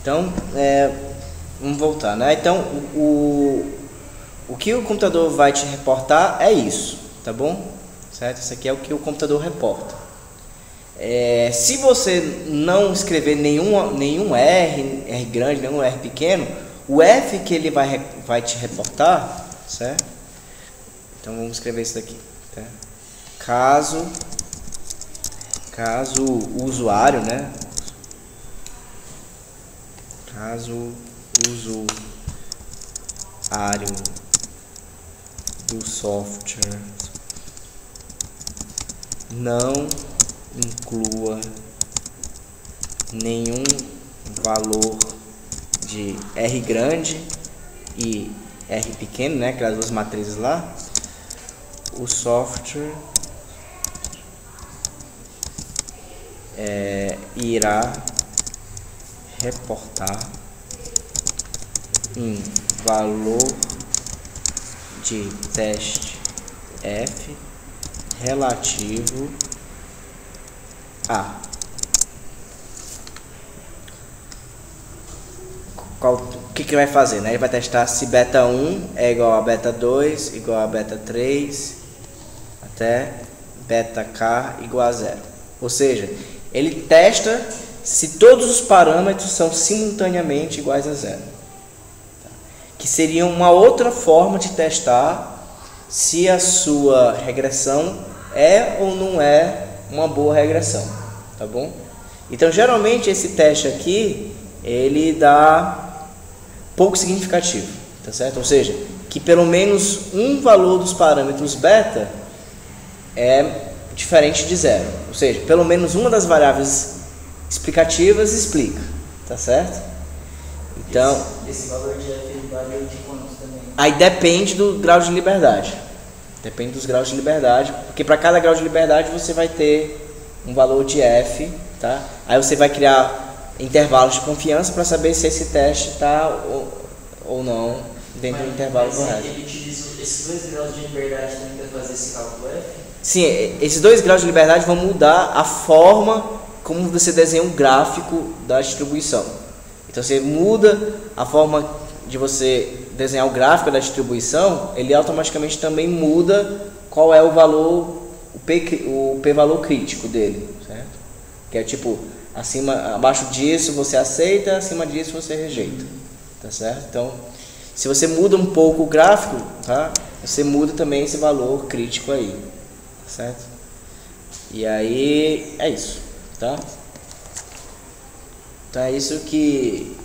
Então, vamos voltar, né? Então, o que o computador vai te reportar é isso, tá bom? Certo? Isso aqui é o que o computador reporta. Se você não escrever nenhum R grande, nenhum R pequeno, o F que ele vai te reportar, certo? Então vamos escrever isso daqui, tá? Caso o usuário, né? Caso o usuário do software não inclua nenhum valor de R grande e R pequeno, né, aquelas duas matrizes lá, o software irá reportar um valor de teste F relativo a o que vai fazer, né? Ele vai testar se beta 1 é igual a beta 2 igual a beta 3 até beta k igual a 0. Ou seja, ele testa se todos os parâmetros são simultaneamente iguais a 0, que seria uma outra forma de testar se a sua regressão é ou não é uma boa regressão, tá bom? Então, geralmente esse teste aqui ele dá pouco significativo, tá certo? Ou seja, que pelo menos um valor dos parâmetros beta é diferente de 0, ou seja, pelo menos uma das variáveis explicativas explica, tá certo? Então, esse valor de F varia de quantos também? Aí depende do grau de liberdade. Depende dos graus de liberdade, porque para cada grau de liberdade você vai ter um valor de F, tá? Aí você vai criar intervalos de confiança para saber se esse teste está ou não dentro do intervalo correto. Ele utiliza esses 2 graus de liberdade também para fazer esse cálculo F? Sim, esses 2 graus de liberdade vão mudar a forma como você desenha um gráfico da distribuição. Então você muda a forma de você desenhar o gráfico da distribuição, ele automaticamente também muda qual é o valor, o p-valor crítico dele, certo? Que é tipo, abaixo disso você aceita, acima disso você rejeita, tá certo? Então, se você muda um pouco o gráfico, tá? Você muda também esse valor crítico aí, tá certo? E aí, é isso, tá? Então é isso que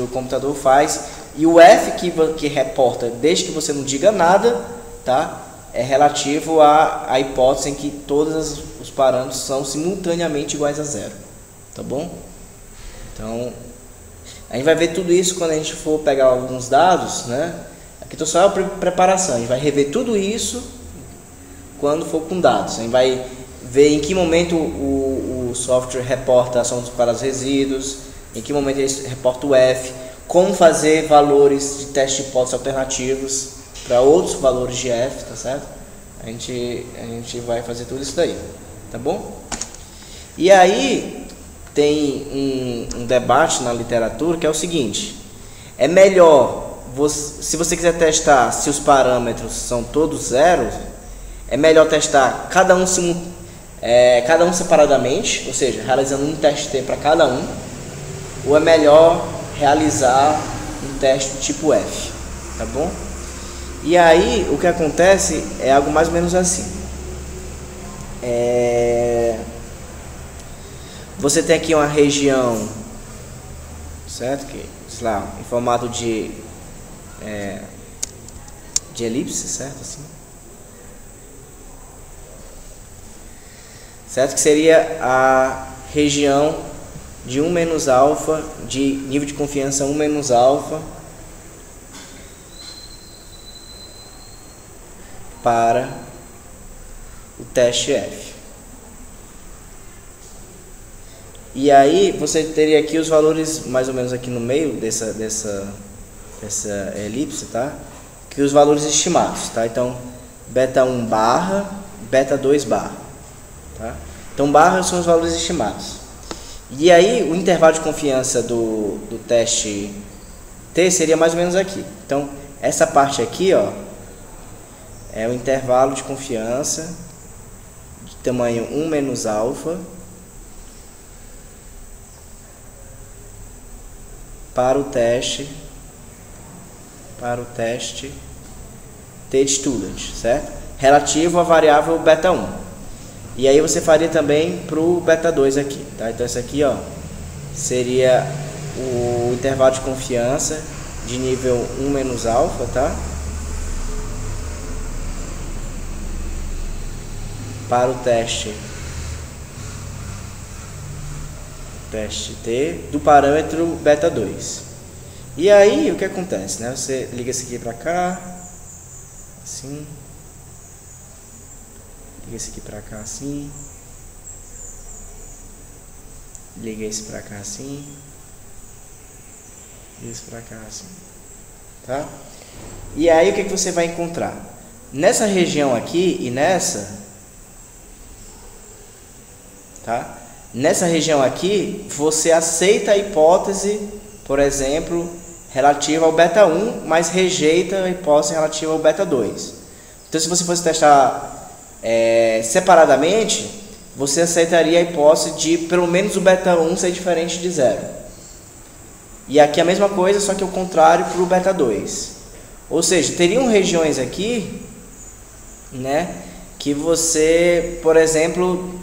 o computador faz. E o F que reporta, desde que você não diga nada, tá? É relativo à hipótese em que todos os parâmetros são simultaneamente iguais a 0, tá bom? Então, a gente vai ver tudo isso quando a gente for pegar alguns dados, né? Aqui tô só a preparação, a gente vai rever tudo isso quando for com dados. A gente vai ver em que momento o software reporta a soma dos quadrados resíduos, em que momento ele reporta o F, como fazer valores de teste de hipóteses alternativos para outros valores de F, tá certo? A gente vai fazer tudo isso daí, tá bom? E aí tem um debate na literatura que é o seguinte: é melhor, se você quiser testar se os parâmetros são todos zeros, é melhor testar cada um separadamente, ou seja, realizando um teste T para cada um, ou é melhor realizar um teste do tipo F, tá bom? E aí o que acontece é algo mais ou menos assim. Você tem aqui uma região, certo? Que, sei lá, em formato de elipse, certo? Assim. Certo? Que seria a região de 1 menos alfa, de nível de confiança 1 menos alfa, para o teste F. E aí você teria aqui os valores mais ou menos aqui no meio dessa elipse, tá? Que os valores estimados, tá? Então, beta 1 barra, beta 2 barra, tá? Então, barra são os valores estimados. E aí o intervalo de confiança do teste T seria mais ou menos aqui. Então, essa parte aqui, ó, é o intervalo de confiança de tamanho 1 menos alfa para o teste T de student, certo? Relativo à variável beta 1. E aí você faria também para o beta 2 aqui, tá? Então esse aqui, ó, seria o intervalo de confiança de nível 1 menos alfa, tá? Para o teste T do parâmetro beta 2. E aí o que acontece, né? Você liga esse aqui para cá, assim, liga esse aqui para cá assim, liga esse para cá assim, liga esse para cá assim, tá? E aí o que você vai encontrar? Nessa região aqui e nessa, tá? Nessa região aqui, você aceita a hipótese, por exemplo, relativa ao beta 1, mas rejeita a hipótese relativa ao beta 2. Então, se você fosse testar separadamente, você aceitaria a hipótese de pelo menos o beta 1 ser diferente de 0. E aqui a mesma coisa, só que o contrário para o beta 2. Ou seja, teriam regiões aqui, né, que você, por exemplo,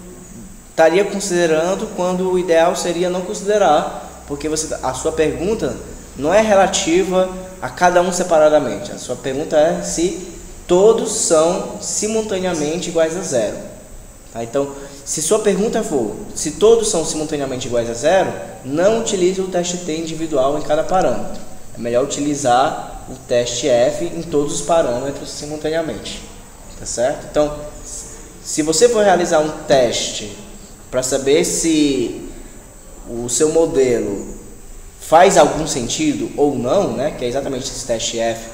estaria considerando quando o ideal seria não considerar, porque a sua pergunta não é relativa a cada um separadamente. A sua pergunta é se todos são simultaneamente iguais a 0. Tá? Então, se sua pergunta for se todos são simultaneamente iguais a 0, não utilize o teste T individual em cada parâmetro. É melhor utilizar o teste F em todos os parâmetros simultaneamente. Tá certo? Então, se você for realizar um teste para saber se o seu modelo faz algum sentido ou não, né, que é exatamente esse teste F,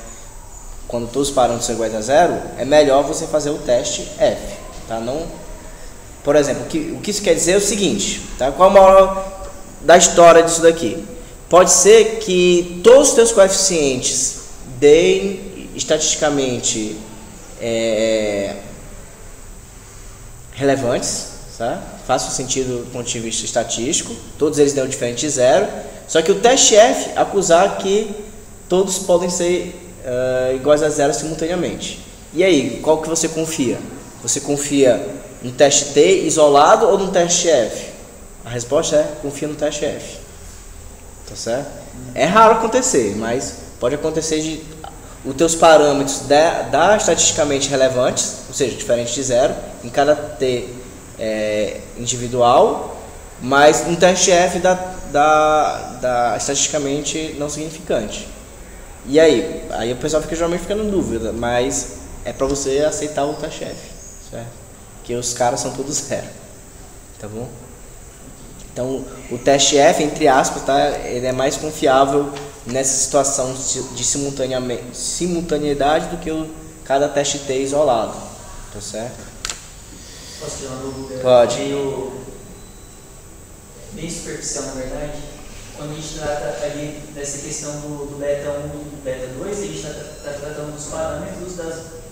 quando todos os parâmetros são iguais a 0, é melhor você fazer o teste F. Tá? Não, por exemplo, o que isso quer dizer é o seguinte, tá? Qual a moral da história disso daqui? Pode ser que todos os teus coeficientes deem estatisticamente relevantes, tá? Faça sentido do ponto de vista estatístico, todos eles dão diferente de 0, só que o teste F acusar que todos podem ser iguais a 0 simultaneamente. E aí, qual que você confia? Você confia no teste T isolado ou no teste F? A resposta é confia no teste F. Tá certo? É raro acontecer, mas pode acontecer de os teus parâmetros dar estatisticamente relevantes, ou seja, diferente de 0, em cada T individual, mas no teste F dá estatisticamente não significante. E aí o pessoal geralmente fica na dúvida, mas é para você aceitar o teste F, certo? Porque os caras são todos 0, tá bom? Então o teste F, entre aspas, tá? Ele é mais confiável nessa situação de simultaneidade do que cada teste T isolado, tá certo? Posso tirar uma dúvida? Pode. Bem superficial, na verdade. Quando a gente trata ali dessa questão do beta 1 e do beta 2, a gente está tratando dos parâmetros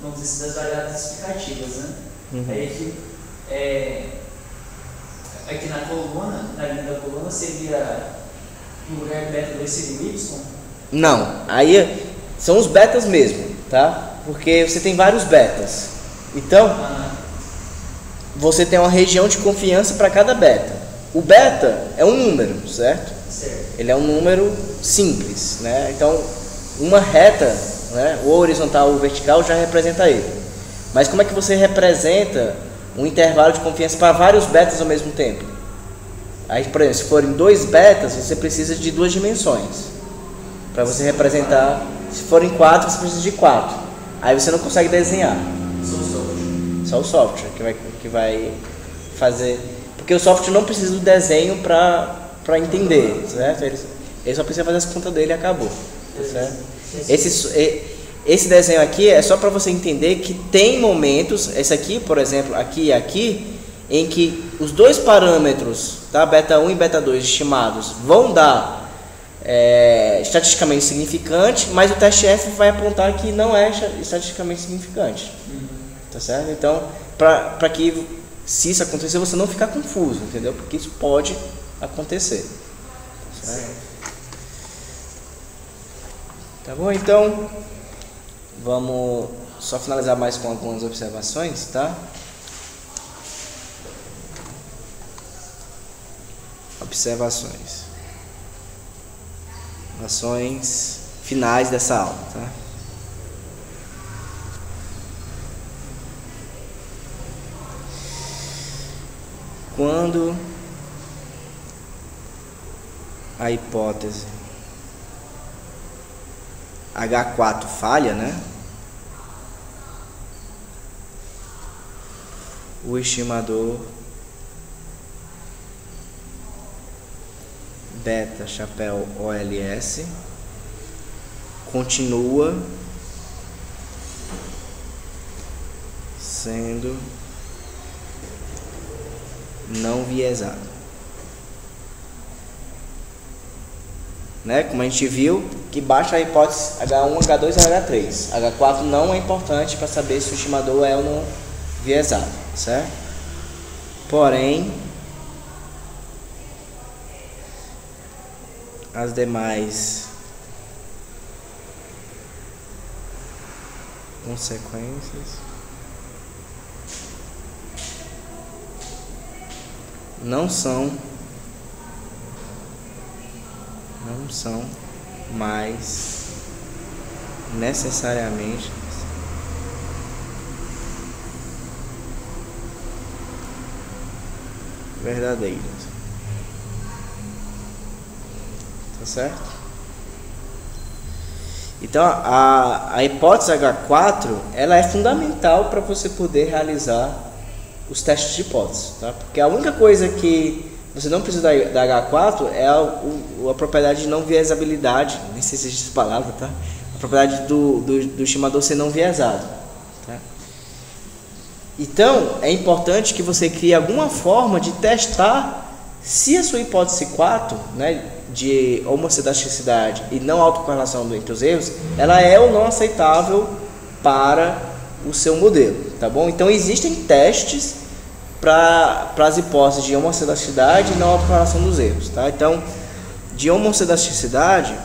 vamos dizer, das variáveis explicativas, né? Uhum. Aí aqui na coluna, na linha da coluna, seria, no lugar do beta 2 seria o y? Não, aí são os betas mesmo, tá? Porque você tem vários betas. Então, você tem uma região de confiança para cada beta. O beta é um número, certo? Certo. Ele é um número simples, né? Então, uma reta, né, ou horizontal ou vertical, já representa ele. Mas como é que você representa um intervalo de confiança para vários betas ao mesmo tempo? Aí, por exemplo, se forem 2 betas, você precisa de 2 dimensões para você representar. Se forem 4, você precisa de 4. Aí você não consegue desenhar. Só o software que vai fazer, porque o software não precisa do desenho para entender, certo? Ele só precisa fazer as contas dele e acabou, certo? Esse desenho aqui é só para você entender que tem momentos, esse aqui, por exemplo, aqui e aqui, em que os dois parâmetros, tá, beta 1 e beta 2 estimados, vão dar estatisticamente significante, mas o teste F vai apontar que não é estatisticamente significante. Tá certo? Então, para que, se isso acontecer, você não ficar confuso, entendeu? Porque isso pode acontecer. Tá certo? Tá bom? Então, vamos só finalizar mais com algumas observações, tá? Observações finais dessa aula, tá? Quando a hipótese H4 falha, né? O estimador beta chapéu OLS continua sendo não viesado, né? Como a gente viu, que baixa a hipótese H1, H2 e H3. H4 não é importante para saber se o estimador é ou não viesado, certo? Porém, as demais consequências não são mais necessariamente verdadeiras. Tá certo? Então a hipótese H4 ela é fundamental para você poder realizar os testes de hipótese, tá? Porque a única coisa que você não precisa da H4 é a propriedade de não viesabilidade, nem sei se existe essa palavra, tá? A propriedade do estimador ser não viesado, tá? Então é importante que você crie alguma forma de testar se a sua hipótese 4, né, de homocedaticidade e não autocorrelação entre os erros, ela é ou não aceitável para o seu modelo, tá bom? Então existem testes para as hipóteses de homocedaticidade e não autocorrelação dos erros, tá? Então, de homocedaticidade,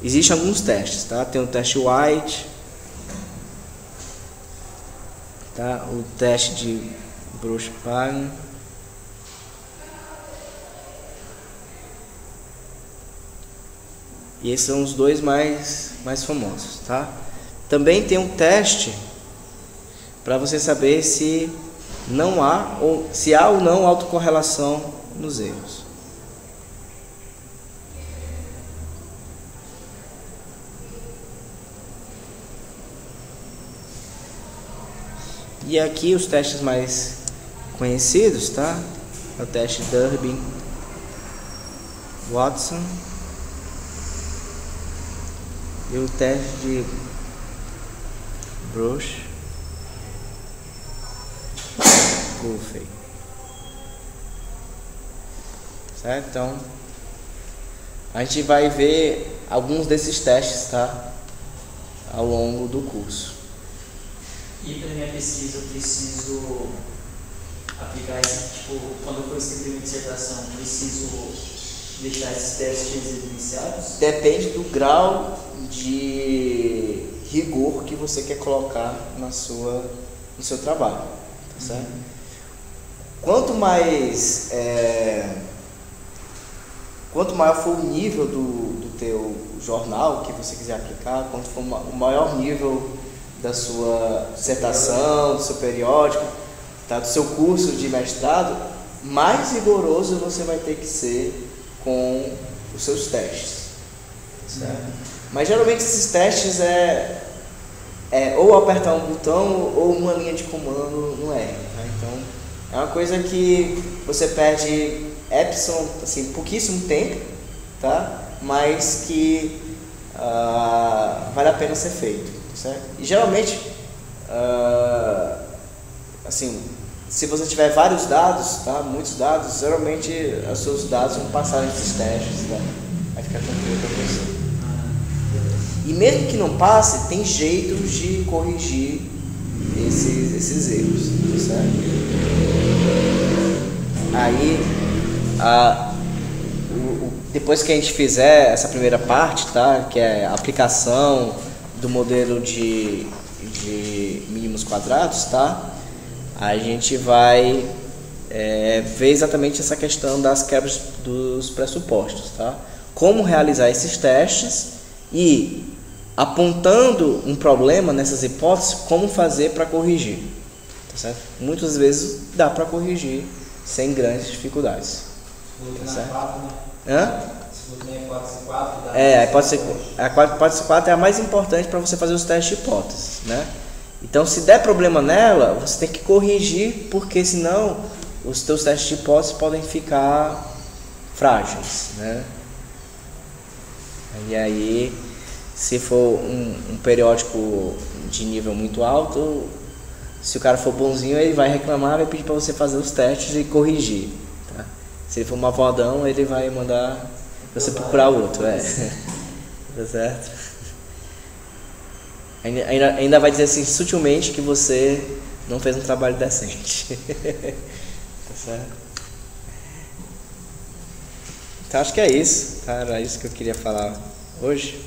existem alguns testes, tá? Tem o teste White, tá? O teste de Bruch-Pagan, e esses são os dois mais famosos, tá? Também tem um teste para você saber se não há ou se há ou não autocorrelação nos erros. E aqui os testes mais conhecidos, tá? É o teste Durbin-Watson e o teste de Bruch-Guffey, certo? Então a gente vai ver alguns desses testes, tá? Ao longo do curso. E para minha pesquisa eu preciso aplicar esse, tipo, quando eu for escrever minha dissertação, preciso deixar esses testes evidenciados? Depende do grau de rigor que você quer colocar no seu trabalho, tá certo? Quanto maior for o nível do teu jornal que você quiser aplicar, quanto for o maior nível da sua dissertação, do seu periódico, tá, do seu curso de mestrado, mais rigoroso você vai ter que ser com os seus testes, certo? Mas geralmente esses testes é ou apertar um botão ou uma linha de comando no R, tá? Então é uma coisa que você perde assim, pouquíssimo tempo, tá? Mas que vale a pena ser feito, certo? E geralmente, assim, se você tiver vários dados, tá? Muitos dados, geralmente os seus dados vão passar nesses testes, tá? Vai ficar tranquilo para você. E mesmo que não passe, tem jeito de corrigir esses erros, certo? Aí, depois que a gente fizer essa primeira parte, tá? Que é a aplicação do modelo de mínimos quadrados, tá? A gente vai ver exatamente essa questão das quebras dos pressupostos, tá? Como realizar esses testes e, apontando um problema nessas hipóteses, como fazer para corrigir, tá certo? Muitas vezes dá para corrigir sem grandes dificuldades, tá certo? A hipótese 4 é a mais importante para você fazer os testes de hipóteses, né? Então, se der problema nela, você tem que corrigir, porque senão os teus testes de hipótese podem ficar frágeis, né? E aí, se for um periódico de nível muito alto, se o cara for bonzinho, ele vai reclamar, vai pedir para você fazer os testes e corrigir, tá? Se ele for malvadão, ele vai mandar você procurar outro, tá certo? Ainda vai dizer assim, sutilmente, que você não fez um trabalho decente. Tá certo? Então acho que é isso, tá? Era isso que eu queria falar hoje.